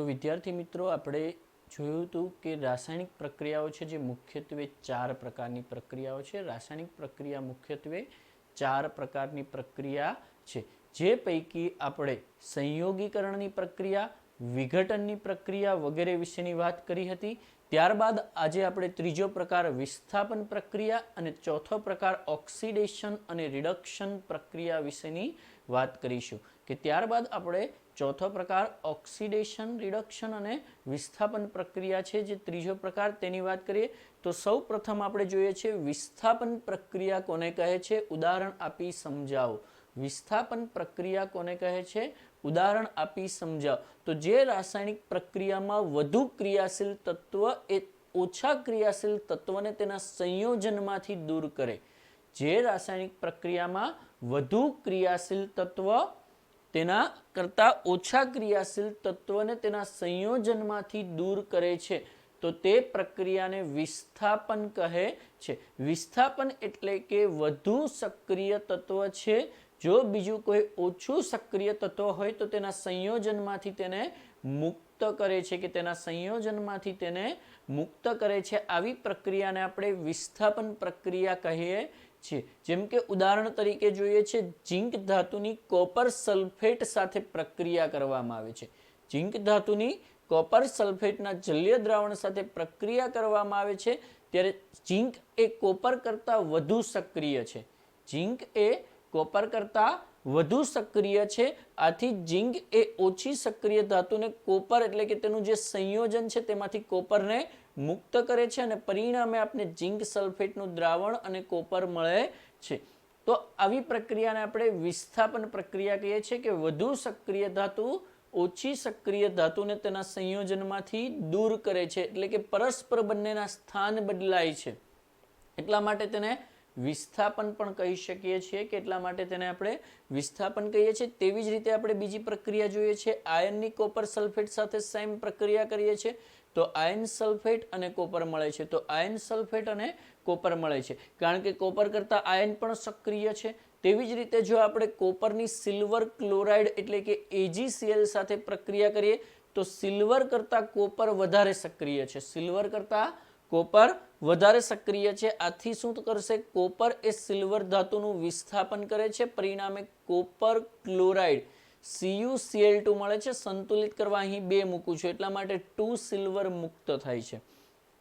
વિદ્યાર્થી મિત્રો આપણે જોયું હતું કે રાસાયણિક પ્રક્રિયાઓ છે જે મુખ્યત્વે 4 પ્રકારની પ્રક્રિયાઓ છે. રાસાયણિક પ્રક્રિયા મુખ્યત્વે 4 પ્રકારની પ્રક્રિયા છે, જે પૈકી આપણે સંયોગીકરણની પ્રક્રિયા, વિઘટનની પ્રક્રિયા વગેરે વિશેની વાત કરી હતી. ત્યારબાદ આજે આપણે ત્રીજો પ્રકાર વિસ્થાપન પ્રક્રિયા અને ચોથો પ્રકાર ઓક્સિડેશન અને રિડક્શન પ્રક્રિયા વિશેની વાત કરીશું. કે ત્યારબાદ આપણે ચોથો પ્રકાર ઓક્સિડેશન, રિડક્શન અને વિસ્થાપન પ્રક્રિયા છે જે ત્રીજો પ્રકાર તેની વાત કરીએ તો સૌ પ્રથમ આપણે જોઈએ છે વિસ્થાપન પ્રક્રિયા કોને કહે છે, ઉદાહરણ આપી સમજાવો. વિસ્થાપન પ્રક્રિયા કોને કહે છે, ઉદાહરણ આપી સમજાવો. તો જે રાસાયણિક પ્રક્રિયામાં વધુ ક્રિયાશીલ તત્વ એ ઓછા ક્રિયાશીલ તત્વને તેના સંયોજનમાંથી દૂર કરે. જે રાસાયણિક પ્રક્રિયામાં વધુ ક્રિયાશીલ તત્વ તેના કરતાં ઓછા ક્રિયાશીલ તત્વને તેના સંયોજનમાંથી દૂર કરે છે તો તે પ્રક્રિયાને વિસ્થાપન કહે છે. વિસ્થાપન એટલે કે વધુ સક્રિય તત્વ છે જો બીજું કોઈ ઓછું સક્રિય તત્વ હોય તો તેના સંયોજનમાંથી તેને મુક્ત કરે છે કે તેના સંયોજનમાંથી તેને મુક્ત કરે છે. આવી પ્રક્રિયાને આપણે વિસ્થાપન પ્રક્રિયા કહીએ છીએ. જેમ કે ઉદાહરણ તરીકે જોઈએ છે ઝીંક ધાતુની કોપર સલ્ફેટ સાથે પ્રક્રિયા કરવામાં આવે છે. ઝીંક ધાતુની કોપર સલ્ફેટના જલીય દ્રાવણ સાથે પ્રક્રિયા કરવામાં આવે છે ત્યારે ઝીંક એ કોપર કરતાં વધુ સક્રિય છે. ઝીંક એ કોપર કરતાં વધુ સક્રિય છે. આથી ઝીંક એ ઓછી સક્રિય ધાતુને કોપર એટલે કે તેનું જે સંયોજન છે તેમાંથી કોપરને મુક્ત કરે છે અને પરિણામે આપણે ઝીંક સલ્ફેટનું દ્રાવણ અને કોપર મળે છે. તો આવી પ્રક્રિયાને આપણે વિસ્થાપન પ્રક્રિયા કહીએ છીએ કે વધુ સક્રિય ધાતુ ઓછી સક્રિય ધાતુને તેના સંયોજનમાંથી દૂર કરે છે એટલે કે પરસ્પર બંનેના સ્થાન બદલાય છે એટલા માટે તેને વિસ્થાપન પણ કહી શકીએ છીએ કે એટલા માટે તેને આપણે વિસ્થાપન કહીએ છીએ. તેવી જ રીતે આપણે બીજી પ્રક્રિયા જોઈએ છે આયનની કોપર સલ્ફેટ સાથે સેમ પ્રક્રિયા કરીએ છીએ તો આયન સલ્ફેટ અને કોપર મળે છે. તો આયન સલ્ફેટ અને કોપર મળે છે કારણ કે કોપર કરતાં આયન પણ સક્રિય છે. તેવી જ રીતે જો આપણે કોપરની સિલ્વર ક્લોરાઇડ એટલે કે AgCl સાથે પ્રક્રિયા કરીએ તો સિલ્વર કરતાં કોપર વધારે સક્રિય છે. સિલ્વર કરતાં કોપર વધારે સક્રિય છે. આથી શું કરશે, કોપર એ સિલ્વર ધાતુનું વિસ્થાપન કરે છે. પરિણામે કોપર ક્લોરાઇડ CuCl2 મળે છે. સંતુલિત કરવા અહીં 2 મૂકું છું એટલા માટે 2 સિલ્વર મુક્ત થાય છે.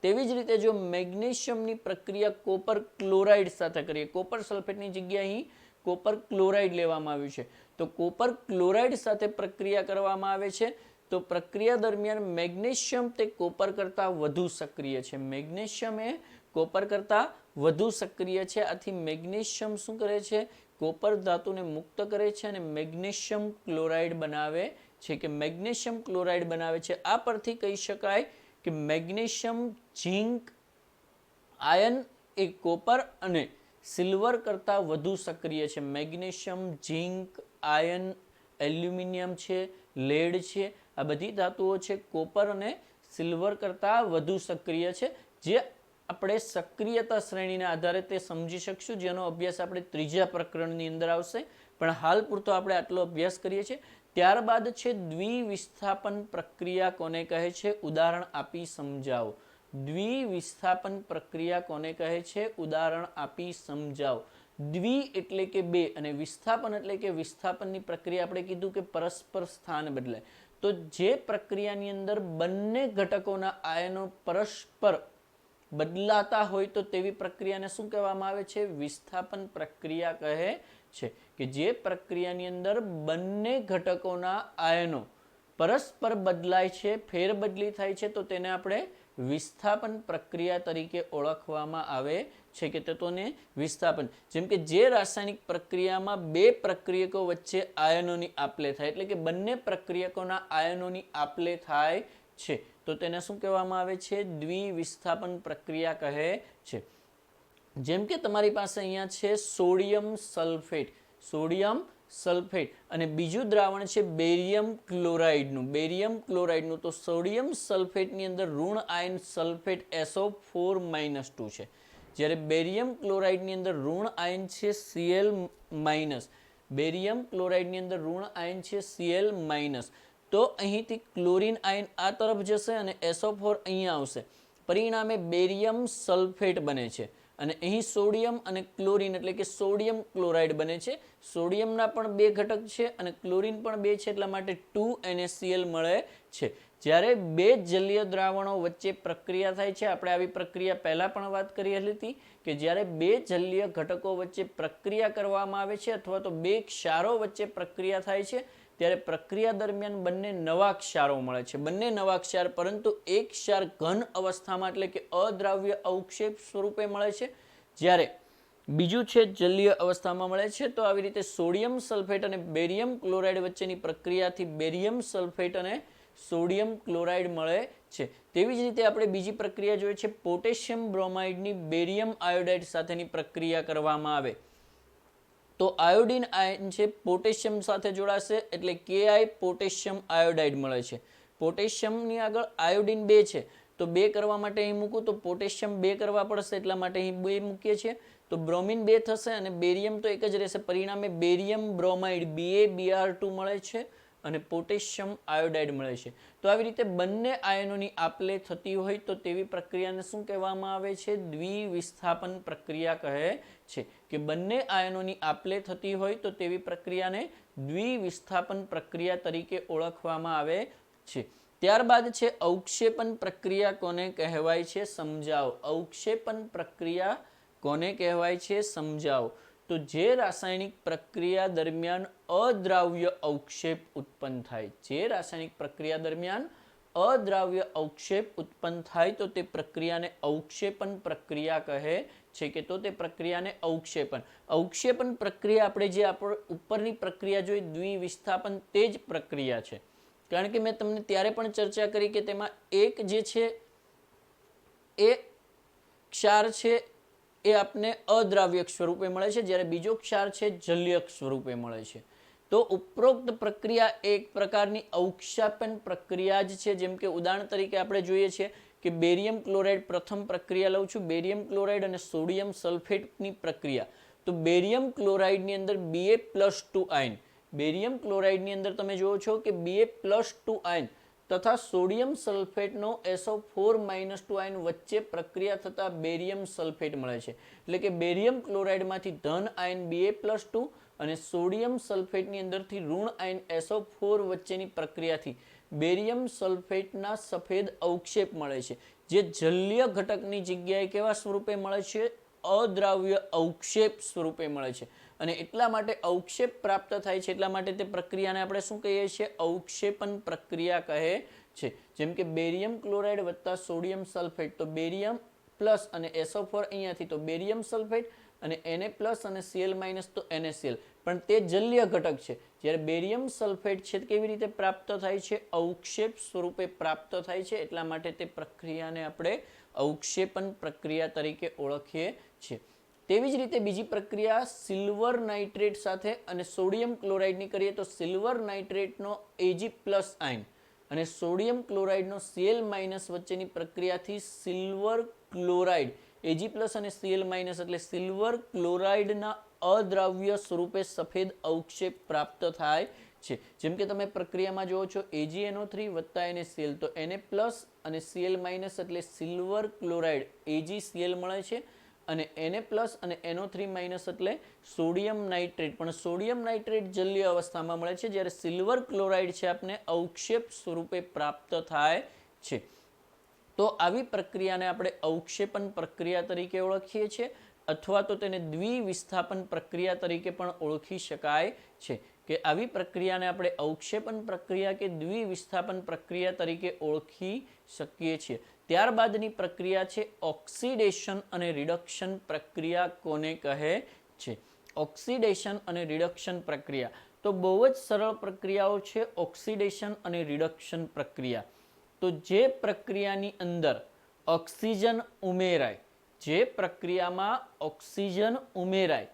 તેવી જ રીતે જો મેગ્નેશિયમની પ્રક્રિયા કોપર ક્લોરાઇડ સાથે કરીએ, કોપર સલ્ફેટની જગ્યાએ અહીં કોપર ક્લોરાઇડ લેવામાં આવ્યું છે તો કોપર ક્લોરાઇડ સાથે પ્રક્રિયા કરવામાં આવે છે તો પ્રક્રિયા દરમિયાન મેગ્નેશિયમ તે કોપર કરતાં વધુ સક્રિય છે. મેગ્નેશિયમ એ કોપર કરતાં વધુ સક્રિય છે. આથી મેગ્નેશિયમ શું કરે છે, કોપર ધાતુને મુક્ત કરે છે અને મેગ્નેશિયમ ક્લોરાઇડ બનાવે છે કે મેગ્નેશિયમ ક્લોરાઇડ બનાવે છે. આ પરથી કહી શકાય કે મેગ્નેશિયમ ઝીંક આયન એ કોપર અને સિલ્વર કરતાં વધુ સક્રિય છે. મેગ્નેશિયમ, ઝીંક, આયન, એલ્યુમિનિયમ છે, લેડ છે, આ બધી ધાતુઓ છે કોપર અને સિલ્વર કરતાં વધુ સક્રિય છે. જે આપણે સક્રિયતા શ્રેણીના આધારે તે સમજી શકશું જેનો અભ્યાસ આપણે ત્રીજા પ્રકરણની અંદર આવશે પણ હાલ પૂરતો આપણે આટલો અભ્યાસ કરીએ છીએ. ત્યારબાદ છે દ્વિવિસ્થાપન પ્રક્રિયા કોને કહે છે, ઉદાહરણ આપી સમજાવો. દ્વિવિસ્થાપન પ્રક્રિયા કોને કહે છે, ઉદાહરણ આપી સમજાવો. દ્વિ એટલે કે 2 અને વિસ્થાપન એટલે કે વિસ્થાપનની પ્રક્રિયા આપણે કીધું કે પરસ્પર સ્થાન બદલાય. તો જે પ્રક્રિયાની અંદર બંને ઘટકોના આયનો પરસ્પર બદલાતા હોય તો તેવી પ્રક્રિયાને શું કહેવામાં આવે છે, વિસ્થાપન પ્રક્રિયા કહે છે. કે જે પ્રક્રિયાની અંદર બંને ઘટકોના આયનો પરસ્પર બદલાય છે, ફેરબદલી થાય છે તો તેને આપણે વિસ્થાપન પ્રક્રિયા તરીકે ઓળખવામાં આવે છે કે તેને વિસ્થાપન. જેમ કે જે રાસાયણિક પ્રક્રિયામાં 2 પ્રક્રિયકો વચ્ચે આયનોની આપલે થાય એટલે કે બંને પ્રક્રિયકોના આયનોની આપલે થાય છે તો તેને શું કહેવામાં આવે છે, દ્વિવિસ્થાપન પ્રક્રિયા કહે છે. જેમ કે તમારી પાસે અહીંયા છે સોડિયમ સલ્ફેટ, સોડિયમ સલ્ફેટ અને બીજું દ્રાવણ છે બેરિયમ ક્લોરાઇડનું. બેરિયમ ક્લોરાઇડનું તો સોડિયમ સલ્ફેટની અંદર ઋણ આયન સલ્ફેટ SO4-2 છે જ્યારે બેરિયમ ક્લોરાઇડની અંદર ઋણ આયન છે Cl-. બેરિયમ ક્લોરાઇડની અંદર ઋણ આયન છે Cl-. તો અહીંથી ક્લોરીન આયન આ તરફ જશે અને SO4 અહીંયા આવશે, પરિણામે બેરિયમ સલ્ફેટ બને છે અને અહીં સોડિયમ અને ક્લોરીન એટલે કે સોડિયમ ક્લોરાઇડ બને છે. સોડિયમના પણ 2 ઘટક છે અને ક્લોરીન પણ 2 છે, એટલા માટે 2NaCl મળે છે. જ્યારે 2 જલીય દ્રાવણો વચ્ચે પ્રક્રિયા થાય છે, આપણે આવી પ્રક્રિયા પહેલા પણ વાત કરી હતી કે જ્યારે 2 જલીય ઘટકો વચ્ચે પ્રક્રિયા કરવામાં આવે છે અથવા તો 2 ક્ષારો વચ્ચે પ્રક્રિયા થાય છે, ત્યારે પ્રક્રિયા દરમિયાન બંને નવા ક્ષારો મળે છે, બંને નવા ક્ષાર, પરંતુ એક ક્ષાર ઘન અવસ્થામાં એટલે કે અદ્રાવ્ય અવક્ષેપ સ્વરૂપે મળે છે, જ્યારે બીજું છે જલીય અવસ્થામાં મળે છે. તો આવી રીતે સોડિયમ સલ્ફેટ અને બેરિયમ ક્લોરાઇડ વચ્ચેની પ્રક્રિયાથી બેરિયમ સલ્ફેટ અને સોડિયમ ક્લોરાઇડ મળે છે. તેવી જ રીતે આપણે બીજી પ્રક્રિયા જોઈએ છે, પોટેશિયમ બ્રોમાઇડની બેરિયમ આયોડાઇડ સાથેની પ્રક્રિયા કરવામાં આવે તો આયોડિન આયન છે પોટેશિયમ સાથે જોડાશે એટલે Ki પોટેશિયમ આયોડાઇડ મળે છે. પોટેશિયમની આગળ આયોડિન 2 છે, તો 2 કરવા માટે અહીં મૂકું તો પોટેશિયમ 2 કરવા પડશે, એટલા માટે અહીં 2 મૂકીએ છીએ. તો બ્રોમિન 2 થશે અને બેરિયમ તો એક જ રહેશે, પરિણામે બેરિયમ બ્રોમાઇડ BaBr2 મળે છે અને પોટેશિયમ આયોડાઇડ મળે છે. તો આવી રીતે બંને આયનોની આપલે થતી હોય તો તેવી પ્રક્રિયાને શું કહેવામાં આવે છે? દ્વિવિસ્થાપન પ્રક્રિયા કહે છે. કે બંને આયનોની આપલે થતી હોય તો તેવી પ્રક્રિયાને દ્વિવિસ્થાપન પ્રક્રિયા તરીકે ઓળખવામાં આવે છે. ત્યારબાદ છે અવક્ષેપન પ્રક્રિયા કોને કહેવાય છે? સમજાવો. અવક્ષેપન પ્રક્રિયા કોને કહેવાય છે? સમજાવો. તો જે રાસાયણિક પ્રક્રિયા દરમિયાન અદ્રાવ્ય અવક્ષેપ ઉત્પન્ન થાય, જે રાસાયણિક પ્રક્રિયા દરમિયાન અદ્રાવ્ય અવક્ષેપ ઉત્પન્ન થાય તો તે પ્રક્રિયાને અવક્ષેપન પ્રક્રિયા કહે છે. કે તો તે પ્રક્રિયાને અવક્ષેપન પ્રક્રિયા આપણે જે ઉપરની પ્રક્રિયા જોઈ દ્વિવિસ્થાપન, તે જ પ્રક્રિયા છે. કારણ કે મેં તમને ત્યારે પણ ચર્ચા કરી કે તેમાં એક જે છે એ ક્ષાર છે એ આપને અદ્રાવ્યક સ્વરૂપે મળે છે, જ્યારે બીજો ક્ષાર છે જલ્યક સ્વરૂપે મળે છે. તો ઉપરોક્ત પ્રક્રિયા એક પ્રકારની અવક્ષેપન પ્રક્રિયા જ છે. જેમ કે ઉદાહરણ તરીકે આપણે જોઈએ છીએ કે બેરિયમ ક્લોરાઇડ, પ્રથમ પ્રક્રિયા લઉં છું, બેરિયમ ક્લોરાઇડ અને સોડિયમ સલ્ફેટની પ્રક્રિયા. તો બેરિયમ ક્લોરાઇડની અંદર Ba+2 આયન, બેરિયમ ક્લોરાઇડની અંદર તમે જુઓ છો કે Ba+2 આયન તથા સોડિયમ સલ્ફેટનો SO4-2 આયન વચ્ચે પ્રક્રિયા થતા બેરિયમ સલ્ફેટ મળે છે. એટલે કે બેરિયમ ક્લોરાઇડમાંથી ધન આયન Ba+2 અને સોડિયમ સલ્ફેટની અંદરથી ઋણ આયન SO4 વચ્ચેની પ્રક્રિયાથી બેરિયમ સલ્ફેટના સફેદ અવક્ષેપ મળે છે, જે જલ્ય ઘટકની જગ્યાએ કેવા સ્વરૂપે મળે છે? અદ્રાવ્ય અવક્ષેપ સ્વરૂપે મળે છે. અને એટલા માટે અવક્ષેપ પ્રાપ્ત થાય છે, એટલા માટે તે પ્રક્રિયાને આપણે શું કહીએ છીએ? અવક્ષેપન પ્રક્રિયા કહે છે. જેમ કે બેરિયમ ક્લોરાઇડ વત્તા સોડિયમ સલ્ફેટ, તો બેરિયમ પ્લસ અને SO4 અહીંયાથી તો બેરિયમ સલ્ફેટ અને Na+ અને Cl- તો NaCl, પણ તે જલ્ય ઘટક છે. જ્યારે બેરિયમ સલ્ફેટ છે કેવી રીતે પ્રાપ્ત થાય છે? અવક્ષેપ સ્વરૂપે પ્રાપ્ત થાય છે, એટલા માટે તે પ્રક્રિયાને આપણે અવક્ષેપન પ્રક્રિયા તરીકે ઓળખીએ છીએ. તેવી જ રીતે બીજી પ્રક્રિયા સિલ્વર નાઇટ્રેટ સાથે અને સોડિયમ ક્લોરાઇડની કરીએ તો સિલ્વર નાઇટ્રેટનો Ag+ આયન અને સોડિયમ ક્લોરાઇડનો Cl- વચ્ચેની પ્રક્રિયાથી સિલ્વર ક્લોરાઇડ Ag+ અને Cl- એટલે સિલ્વર ક્લોરાઇડના અદ્રાવ્ય સ્વરૂપે સફેદ અવક્ષેપ પ્રાપ્ત થાય છે. જેમ કે તમે પ્રક્રિયામાં જુઓ છો AgNO3 વત્તા NaCl, તો Na+ અને Cl- એટલે સિલ્વર ક્લોરાઇડ AgCl મળે છે અને Na+ અને NO3- એટલે સોડિયમ નાઇટ્રેટ, પણ સોડિયમ નાઇટ્રેટ જલ્ય અવસ્થામાં મળે છે, જ્યારે સિલ્વર ક્લોરાઇડ છે આપને અવક્ષેપ સ્વરૂપે પ્રાપ્ત થાય છે. તો આવી પ્રક્રિયાને આપણે અવક્ષેપન પ્રક્રિયા તરીકે ઓળખીએ છીએ, અથવા તો તેને દ્વિવિસ્થાપન પ્રક્રિયા તરીકે પણ ઓળખી શકાય છે. કે આવી પ્રક્રિયાને આપણે અવક્ષેપન પ્રક્રિયા કે દ્વિવિસ્થાપન પ્રક્રિયા તરીકે ઓળખી શકીએ છીએ. ત્યારબાદની પ્રક્રિયા છે ઓક્સિડેશન અને રિડક્શન પ્રક્રિયા કોને કહે છે? ઓક્સિડેશન અને રિડક્શન પ્રક્રિયા તો બહુ જ સરળ પ્રક્રિયાઓ છે. ઓક્સિડેશન અને રિડક્શન પ્રક્રિયા, તો જે પ્રક્રિયાની અંદર ઓક્સિજન ઉમેરાય, જે પ્રક્રિયામાં ઓક્સિજન ઉમેરાય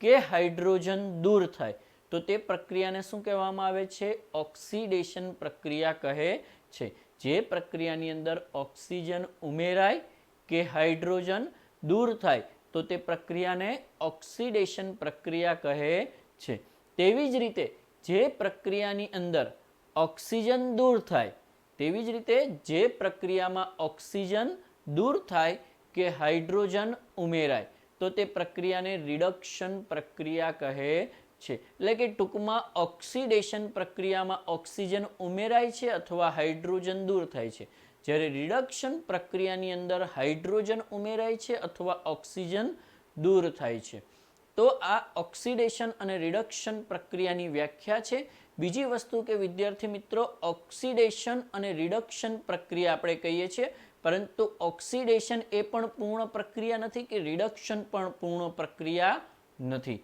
કે હાઇડ્રોજન દૂર થાય, તો તે પ્રક્રિયાને શું કહેવામાં આવે છે? ઓક્સિડેશન પ્રક્રિયા કહે છે. જે પ્રક્રિયાની અંદર ઓક્સિજન ઉમેરાય કે હાઇડ્રોજન દૂર થાય તો તે પ્રક્રિયાને ઓક્સિડેશન પ્રક્રિયા કહે છે. તેવી જ રીતે જે પ્રક્રિયાની અંદર ઓક્સિજન દૂર થાય, તેવી જ રીતે જે પ્રક્રિયામાં ઓક્સિજન દૂર થાય કે હાઇડ્રોજન ઉમેરાય તો તે પ્રક્રિયાને રિડક્શન પ્રક્રિયા કહે છે. એટલે કે ટૂંકમાં ઓક્સિડેશન પ્રક્રિયામાં ઓક્સિજન ઉમેરાય છે અથવા હાઇડ્રોજન દૂર થાય છે, જ્યારે રિડક્શન પ્રક્રિયાની અંદર હાઇડ્રોજન ઉમેરાય છે અથવા ઓક્સિજન દૂર થાય છે. તો આ ઓક્સિડેશન અને રિડક્શન પ્રક્રિયાની વ્યાખ્યા છે. બીજી વસ્તુ કે વિદ્યાર્થી મિત્રો, ઓક્સિડેશન અને રિડક્શન પ્રક્રિયા આપણે કહીએ છીએ, પરંતુ ઓક્સિડેશન એ પણ પૂર્ણ પ્રક્રિયા નથી કે રિડક્શન પણ પૂર્ણ પ્રક્રિયા નથી.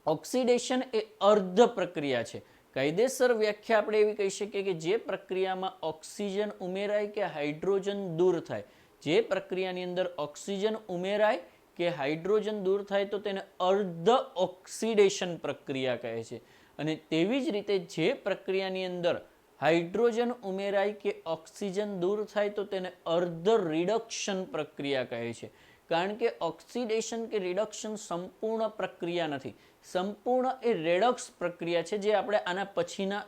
ઓક્સિડેશન એ અર્ધ પ્રક્રિયા છે. કાયદેસર વ્યાખ્યા આપણે એવી કહી શકીએ કે જે પ્રક્રિયામાં ઓક્સિજન ઉમેરાય કે હાઇડ્રોજન દૂર થાય, જે પ્રક્રિયાની અંદર ઓક્સિજન ઉમેરાય કે હાઇડ્રોજન દૂર થાય તો તેને અર્ધ ઓક્સિડેશન પ્રક્રિયા કહે છે. અને તેવી જ રીતે જે પ્રક્રિયાની અંદર હાઇડ્રોજન ઉમેરાય કે ઓક્સિજન દૂર થાય તો તેને અર્ધ રિડક્શન પ્રક્રિયા કહે છે. કારણ કે ઓક્સિડેશન કે રિડક્શન સંપૂર્ણ પ્રક્રિયા નથી, સંપૂર્ણ એ રેડોક્સ પ્રક્રિયા છે, જે આપણે આના પછીના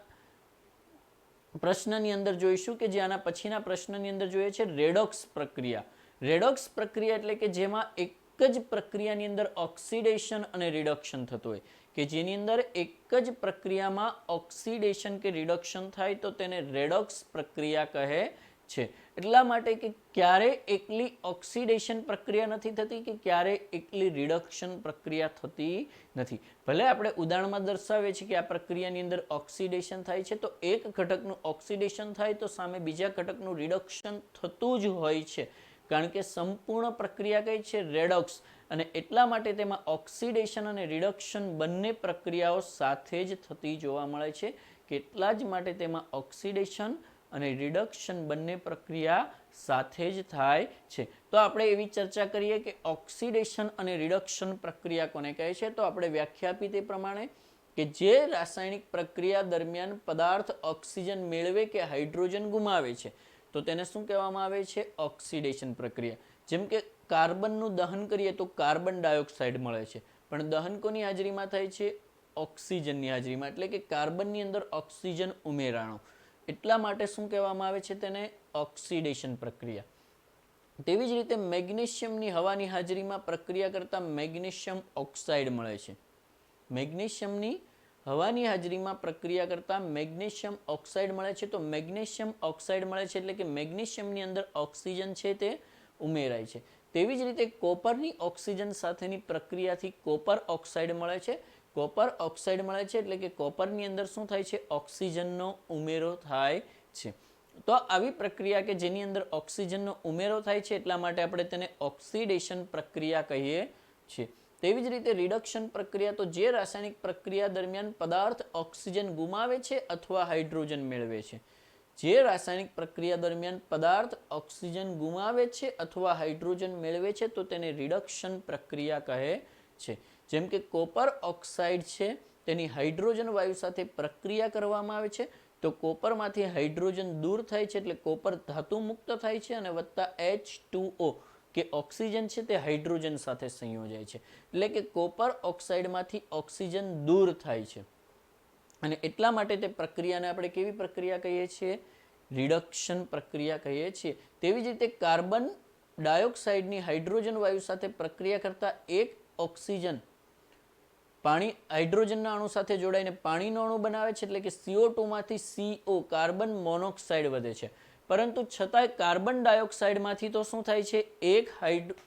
પ્રશ્નની અંદર જોઈશું કે જે આના પછીના પ્રશ્નની અંદર જોઈએ છે રેડોક્સ પ્રક્રિયા. રેડોક્સ પ્રક્રિયા એટલે કે જેમાં એક જ પ્રક્રિયાની અંદર ઓક્સિડેશન અને રિડક્શન થતું હોય, કે જેની અંદર એક જ પ્રક્રિયામાં ઓક્સિડેશન કે રિડક્શન થાય તો તેને રેડોક્સ પ્રક્રિયા કહે છે. એટલા માટે કે ક્યારે એકલી ઓક્સિડેશન પ્રક્રિયા નથી થતી કે ક્યારે એકલી રિડક્શન પ્રક્રિયા થતી નથી. ભલે આપણે ઉદાહરણમાં દર્શાવીએ છીએ કે આ પ્રક્રિયાની અંદર ઓક્સિડેશન થાય છે તો એક ઘટકનું ઓક્સિડેશન થાય તો સામે બીજા ઘટકનું રિડક્શન થતું જ હોય છે, કારણ કે સંપૂર્ણ પ્રક્રિયા કઈ છે? રેડોક્સ. અને એટલા માટે તેમાં ઓક્સિડેશન અને રિડક્શન બંને પ્રક્રિયાઓ સાથે જ થતી જોવા મળે છે. કેટલા જ માટે તેમાં ઓક્સિડેશન અને રિડક્શન બંને પ્રક્રિયા સાથે જ થાય છે. તો આપણે એવી ચર્ચા કરીએ કે ઓક્સિડેશન અને રિડક્શન પ્રક્રિયા કોને કહે છે. તો આપણે વ્યાખ્યા આપી તે પ્રમાણે કે જે રાસાયણિક પ્રક્રિયા દરમિયાન પદાર્થ ઓક્સિજન મેળવે કે હાઇડ્રોજન ગુમાવે છે તો તેને શું કહેવામાં આવે છે? ઓક્સિડેશન પ્રક્રિયા. જેમ કે કાર્બનનું દહન કરીએ તો કાર્બન ડાયોક્સાઇડ મળે છે, પણ દહન કોની હાજરીમાં થાય છે? ઓક્સિજનની હાજરીમાં. એટલે કે કાર્બનની અંદર ઓક્સિજન ઉમેરાણો, એટલા માટે શું કહેવામાં આવે છે? તેને ઓક્સિડેશન પ્રક્રિયા. તેવી જ રીતે મેગ્નેશિયમની હવાની હાજરીમાં પ્રક્રિયા કરતા મેગ્નેશિયમ ઓક્સાઇડ મળે છે. મેગ્નેશિયમની હવાની હાજરીમાં પ્રક્રિયા કરતા મેગ્નેશિયમ ઓક્સાઇડ મળે છે. તો મેગ્નેશિયમ ઓક્સાઇડ મળે છે એટલે કે મેગ્નેશિયમની અંદર ઓક્સિજન છે તે ઉમેરાય છે. તેવી જ રીતે કોપરની ઓક્સિજન સાથેની પ્રક્રિયાથી કોપર ઓક્સાઇડ મળે છે. કોપર ઓક્સાઇડ મળે છે એટલે કે કોપરની અંદર શું થાય છે? ઓક્સિજનનો ઉમેરો થાય છે. તો આવી પ્રક્રિયા કે જેની અંદર ઓક્સિજનનો ઉમેરો થાય છે એટલા માટે આપણે તેને ઓક્સિડેશન પ્રક્રિયા કહીએ છીએ. તેવી જ રીતે રિડક્શન પ્રક્રિયા, તો જે રાસાયણિક પ્રક્રિયા દરમિયાન પદાર્થ ઓક્સિજન ગુમાવે છે અથવા હાઇડ્રોજન મેળવે છે. જે રાસાયણિક પ્રક્રિયા દરમિયાન પદાર્થ ઓક્સિજન ગુમાવે છે અથવા હાઇડ્રોજન મેળવે છે તો તેને રિડક્શન પ્રક્રિયા કહે છે. જેમ કે કોપર ઓક્સાઇડ છે તેની હાઇડ્રોજન વાયુ સાથે પ્રક્રિયા કરવામાં આવે છે તો કોપરમાંથી હાઇડ્રોજન દૂર થાય છે એટલે કોપર ધાતુ મુક્ત થાય છે અને વત્તા H2O કે ઓક્સિજન છે તે હાઇડ્રોજન સાથે સંયોજાય છે. એટલે કે કોપર ઓક્સાઇડમાંથી ઓક્સિજન દૂર થાય છે અને એટલા માટે તે પ્રક્રિયાને આપણે કેવી પ્રક્રિયા કહીએ છીએ? રિડક્શન પ્રક્રિયા કહીએ છીએ. તેવી જ રીતે કાર્બન ડાયોક્સાઇડની હાઇડ્રોજન વાયુ સાથે પ્રક્રિયા કરતા એક ઓક્સિજન પાણી હાઇડ્રોજનના અણુ સાથે જોડાઈને પાણીનો અણુ બનાવે છે એટલે કે CO2 માંથી CO કાર્બન મોનોક્સાઇડ વધે છે, પરંતુ છતાંય કાર્બન ડાયોક્સાઇડમાંથી તો શું થાય છે? એક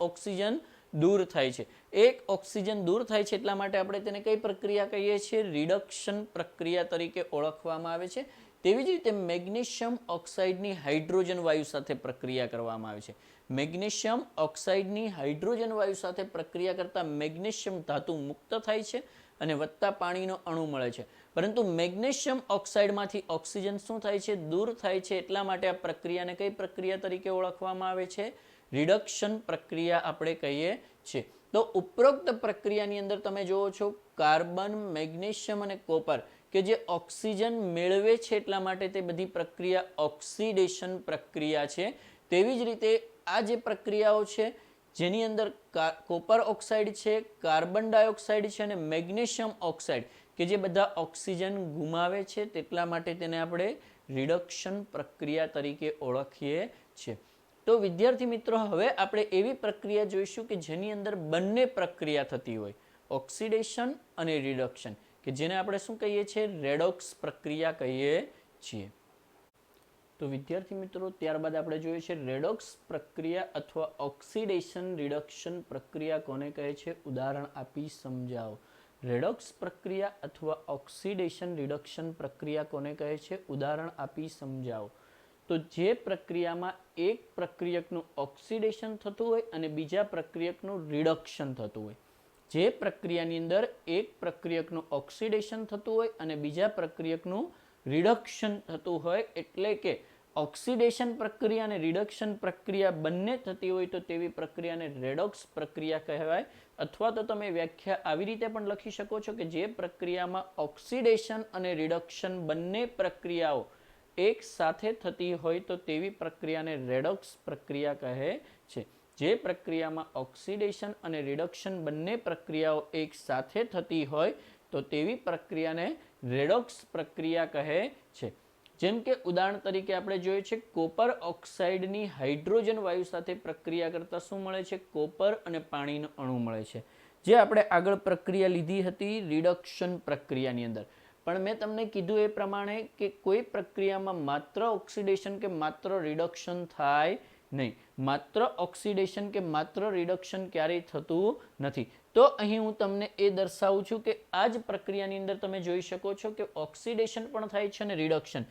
ઓક્સિજન દૂર થાય છે. એક ઓક્સિજન દૂર થાય છે એટલા માટે આપણે તેને કઈ પ્રક્રિયા કહીએ છીએ? રિડક્શન પ્રક્રિયા તરીકે ઓળખવામાં આવે છે. તેવી જ રીતે મેગ્નેશિયમ ઓક્સાઇડની હાઇડ્રોજન વાયુ સાથે પ્રક્રિયા કરવામાં આવે છે. મેગ્નેશિયમ ઓક્સાઇડની હાઇડ્રોજન વાયુ સાથે પ્રક્રિયા કરતા મેગ્નેશિયમ ધાતુ મુક્ત થાય છે અને વત્તા પાણીનો અણુ મળે છે, પરંતુ મેગ્નેશિયમ ઓક્સાઇડમાંથી ઓક્સિજન શું થાય છે? દૂર થાય છે. એટલા માટે આ પ્રક્રિયાને કઈ પ્રક્રિયા તરીકે ઓળખવામાં આવે છે? રિડક્શન પ્રક્રિયા આપણે કહીએ છીએ. તો ઉપરોક્ત પ્રક્રિયાની અંદર તમે જુઓ છો કાર્બન, મેગ્નેશિયમ અને કોપર કે જે ઓક્સિજન મેળવે છે એટલા માટે તે બધી પ્રક્રિયા ઓક્સિડેશન પ્રક્રિયા છે. તેવી જ રીતે આ જે પ્રક્રિયાઓ છે જેની અંદર કોપર ઓક્સાઇડ છે, કાર્બન ડાયોક્સાઇડ છે અને મેગ્નેશિયમ ઓક્સાઇડ કે જે બધા ઓક્સિજન ગુમાવે છે તેટલા માટે તેને આપણે રિડક્શન પ્રક્રિયા તરીકે ઓળખીએ છીએ. તો વિદ્યાર્થી મિત્રો, હવે આપણે એવી પ્રક્રિયા જોઈશું કે જેની અંદર બંને પ્રક્રિયા થતી હોય, ઓક્સિડેશન અને રિડક્શન, કે જેને આપણે શું કહીએ છીએ? રેડોક્સ પ્રક્રિયા કહીએ છીએ. તો વિદ્યાર્થી મિત્રો, ત્યારબાદ આપણે જોઈએ છે રેડોક્સ પ્રક્રિયા અથવા ઓક્સિડેશન રિડક્શન પ્રક્રિયા કોને કહે છે? ઉદાહરણ આપી સમજાવો. રેડોક્સ પ્રક્રિયા અથવા ઓક્સિડેશન રિડક્શન પ્રક્રિયા કોને કહે છે? ઉદાહરણ આપી સમજાવો. તો જે પ્રક્રિયામાં એક પ્રક્રિયકનું ઓક્સિડેશન થતું હોય અને બીજા પ્રક્રિયકનું રિડક્શન થતું હોય. જે પ્રક્રિયાની અંદર એક પ્રક્રિયકનું ઓક્સિડેશન થતું હોય અને બીજા પ્રક્રિયકનું રિડક્શન થતું હોય, એટલે કે ઓક્સિડેશન પ્રક્રિયા અને રિડક્શન પ્રક્રિયા બંને થતી હોય તો તેવી પ્રક્રિયાને રેડોક્સ પ્રક્રિયા કહેવાય. અથવા તો તમે વ્યાખ્યા આવી રીતે પણ લખી શકો છો કે જે પ્રક્રિયામાં ઓક્સિડેશન અને રિડક્શન બંને પ્રક્રિયાઓ એક સાથે થતી હોય તો તેવી પ્રક્રિયાને રેડોક્સ પ્રક્રિયા કહે છે. જે પ્રક્રિયામાં ઓક્સિડેશન અને રિડક્શન બંને પ્રક્રિયાઓ એક સાથે થતી હોય તો તેવી પ્રક્રિયાને રેડોક્સ પ્રક્રિયા કહે છે. જેમ કે ઉદાહરણ તરીકે આપણે જોઈએ છે કોપર ઓક્સાઇડની હાઇડ્રોજન વાયુ સાથે પ્રક્રિયા કરતા શું મળે છે? કોપર અને પાણીનો અણુ મળે છે. જે આપણે આગળ પ્રક્રિયા લીધી હતી રિડક્શન પ્રક્રિયાની અંદર. પણ મેં તમને કીધું એ પ્રમાણે કે કોઈ પ્રક્રિયામાં માત્ર ઓક્સિડેશન કે માત્ર રિડક્શન થાય નહીં. માત્ર ઓક્સિડેશન કે માત્ર રિડક્શન ક્યારેય થતું નથી. તો અહીં હું તમને એ દર્શાવું છું કે આ જ પ્રક્રિયાની અંદર તમે જોઈ શકો છો કે ઓક્સિડેશન પણ થાય છે અને રિડક્શન.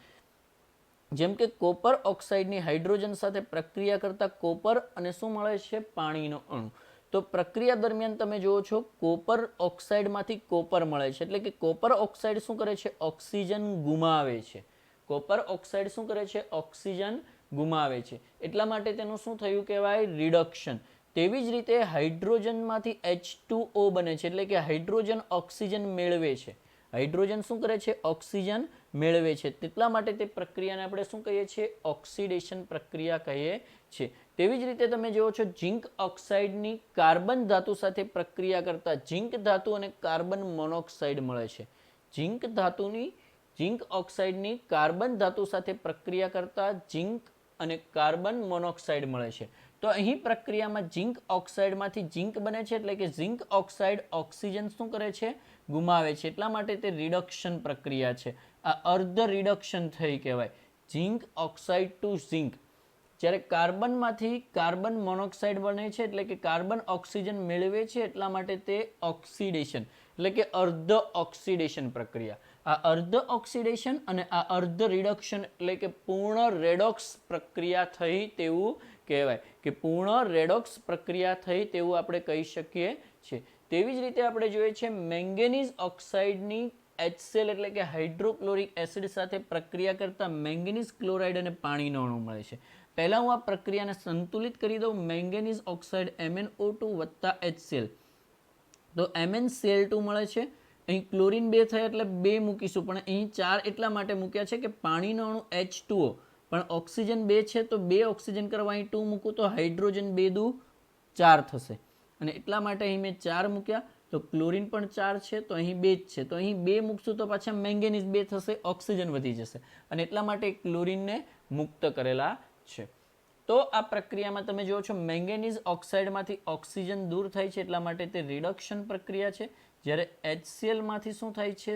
જેમ કે કોપર ઓક્સાઇડની હાઇડ્રોજન સાથે પ્રક્રિયા કરતા કોપર અને શું મળે છે? પાણીનો અણુ. તો પ્રક્રિયા દરમિયાન તમે જુઓ છો કોપર ઓક્સાઇડમાંથી કોપર મળે છે. એટલે કે કોપર ઓક્સાઇડ શું કરે છે? ઓક્સિજન ગુમાવે છે. કોપર ઓક્સાઇડ શું કરે છે? ઓક્સિજન ગુમાવે છે. એટલા માટે તેનું શું થયું કહેવાય? રિડક્શન. તેવી જ રીતે હાઇડ્રોજનમાંથી H2O બને છે. એટલે કે હાઇડ્રોજન ઓક્સિજન મેળવે છે. હાઇડ્રોજન શું કરે છે? ઓક્સિજન મેળવે છે. તેટલા માટે તે પ્રક્રિયાને આપણે શું કહીએ છીએ? ઓક્સિડેશન પ્રક્રિયા કહીએ છીએ. તેવી જ રીતે તમે જુઓ છો ઝિંક ઓક્સાઇડની કાર્બન ધાતુ સાથે પ્રક્રિયા કરતા ઝિંક ધાતુ અને કાર્બન મોનોક્સાઇડ મળે છે. ઝિંક ઓક્સાઇડની કાર્બન ધાતુ સાથે પ્રક્રિયા કરતા ઝિંક અને કાર્બન મોનોક્સાઇડ મળે છે. તો અહીં પ્રક્રિયામાં ઝિંક ઓક્સાઇડમાંથી ઝિંક બને છે. એટલે કે ઝિંક ઓક્સાઇડ ઓક્સિજન શું કરે છે? ગુમાવે છે. એટલા માટે તે રિડક્શન પ્રક્રિયા છે. આ અર્ધ રિડક્શન થઈ કહેવાય. Zinc oxide to zinc. જ્યારે કાર્બનમાંથી કાર્બન મોનોક્સાઇડ બને છે. એટલે કે કાર્બન ઓક્સિજન મેળવે છે. એટલા માટે તે ઓક્સિડેશન એટલે કે અર્ધ ઓક્સિડેશન પ્રક્રિયા. આ અર્ધ ઓક્સિડેશન અને આ અર્ધ રિડક્શન એટલે કે પૂર્ણ રેડોક્સ પ્રક્રિયા થઈ તેવું કહેવાય. કે પૂર્ણ રેડોક્સ પ્રક્રિયા થઈ તેવું આપણે કહી શકીએ છીએ. તેવી જ રીતે આપણે જોઈએ છે મેંગેનીઝ ઓક્સાઇડની HCl એટલે કે હાઇડ્રોક્લોરિક એસિડ સાથે પ્રક્રિયા કરતા મેંગેનીઝ ક્લોરાઇડ અને પાણીનો અણુ મળે છે. પહેલા હું આ પ્રક્રિયાને સંતુલિત કરી દઉં. મેંગેનીઝ ઓક્સાઇડ MnO2 વત્તા HCl. તો MnCl2 મળે છે. અહીં ક્લોરીન 2 થયા એટલે 2 મૂકીશું, પણ અહીં 4 એટલા માટે મૂક્યા છે કે પાણીનો અણુ H2O પણ ઓક્સિજન 2 છે તો 2 ઓક્સિજન કરવા અહીં 2 મૂકું તો હાઇડ્રોજન 2 દુ 4 થશે. અને એટલા માટે અહીં મેં 4 મૂક્યા. તો ક્લોરીન પણ 4 છે તો અહીં 2 જ છે. તો અહીં 2 મૂકશું તો પાછા મેંગેનીઝ 2 થશે, ઓક્સિજન વધી જશે. અને એટલા માટે ક્લોરીનને મુક્ત કરેલા છે. તો આ પ્રક્રિયામાં તમે જુઓ છો મેંગેનીઝ ઓક્સાઇડમાંથી ઓક્સિજન દૂર થાય છે. એટલા માટે તે રિડક્શન પ્રક્રિયા છે. જ્યારે HCl માંથી શું થાય છે?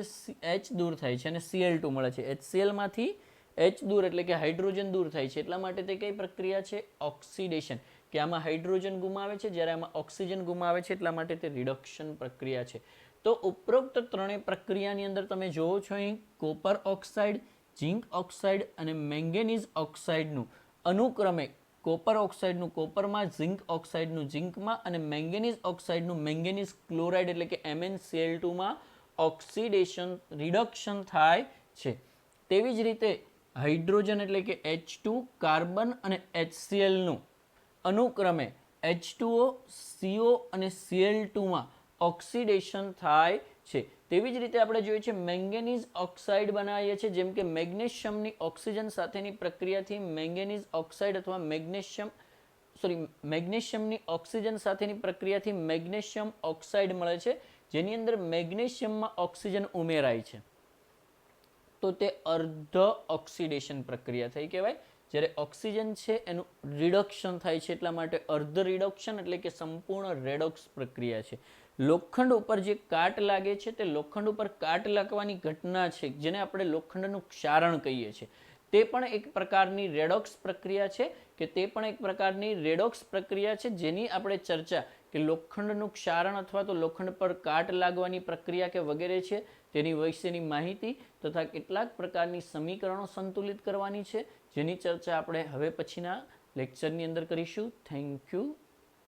H દૂર થાય છે અને Cl2 મળે છે. HCl માંથી H દૂર એટલે કે હાઇડ્રોજન દૂર થાય છે. એટલા માટે તે કઈ પ્રક્રિયા છે? ઓક્સિડેશન. કે આમાં હાઇડ્રોજન ગુમાવે છે જ્યારે આમાં ઓક્સિજન ગુમાવે છે. એટલા માટે તે રિડક્શન પ્રક્રિયા છે. તો ઉપરોક્ત ત્રણેય પ્રક્રિયાની અંદર તમે જોવો છો અહીં કોપર ઓક્સાઇડ, ઝિંક ઓક્સાઇડ અને મેંગેનીઝ ઓક્સાઇડનું અનુક્રમે કોપર ઓક્સાઇડનું કોપરમાં, ઝિંક ઓક્સાઇડનું ઝિંકમાં અને મેંગેનીઝ ઓક્સાઇડનું મેંગેનીઝ ક્લોરાઇડ એટલે કે MnCl2માં ઓક્સિડેશન રિડક્શન થાય છે. તેવી જ રીતે હાઇડ્રોજન એટલે કે H2, કાર્બન અને HClનું અનુક્રમે H2O, CO અને Cl2માં ઓક્સિડેશન થાય છે. તેવી જ રીતે આપણે જોઈએ છે મેંગેનીઝ ઓક્સાઇડ બનાવીએ છીએ. જેમ કે મેગ્નેશિયમની ઓક્સિજન સાથેની પ્રક્રિયાથી મેંગેનીઝ ઓક્સાઇડ અથવા મેગ્નેશિયમની ઓક્સિજન સાથેની પ્રક્રિયાથી મેગ્નેશિયમ ઓક્સાઇડ મળે છે. જેની અંદર મેગ્નેશિયમમાં ઓક્સિજન ઉમેરાય છે તો તે અર્ધ ઓક્સિડેશન પ્રક્રિયા થઈ કહેવાય. જ્યારે ઓક્સિજન છે એનું રિડક્શન થાય છે એટલા માટે અર્ધ રિડક્શન એટલે કે સંપૂર્ણ રેડોક્સ પ્રક્રિયા છે. લોખંડ ઉપર જે કાટ લાગે છે તે લોખંડ ઉપર કાટ લાગવાની ઘટના છે જેને આપણે લોખંડનું ક્ષારણ કહીએ છીએ. તે પણ એક પ્રકારની રેડોક્સ પ્રક્રિયા છે કે તે પણ એક પ્રકારની રેડોક્સ પ્રક્રિયા છે જેની આપણે ચર્ચા કે લોખંડનું ક્ષારણ અથવા તો લોખંડ પર કાટ લાગવાની પ્રક્રિયા કે વગેરે છે તેની વિશેની માહિતી તથા કેટલાક પ્રકારની સમીકરણો સંતુલિત કરવાની છે જેની ચર્ચા આપણે હવે પછીના લેક્ચરની અંદર કરીશું. Thank you.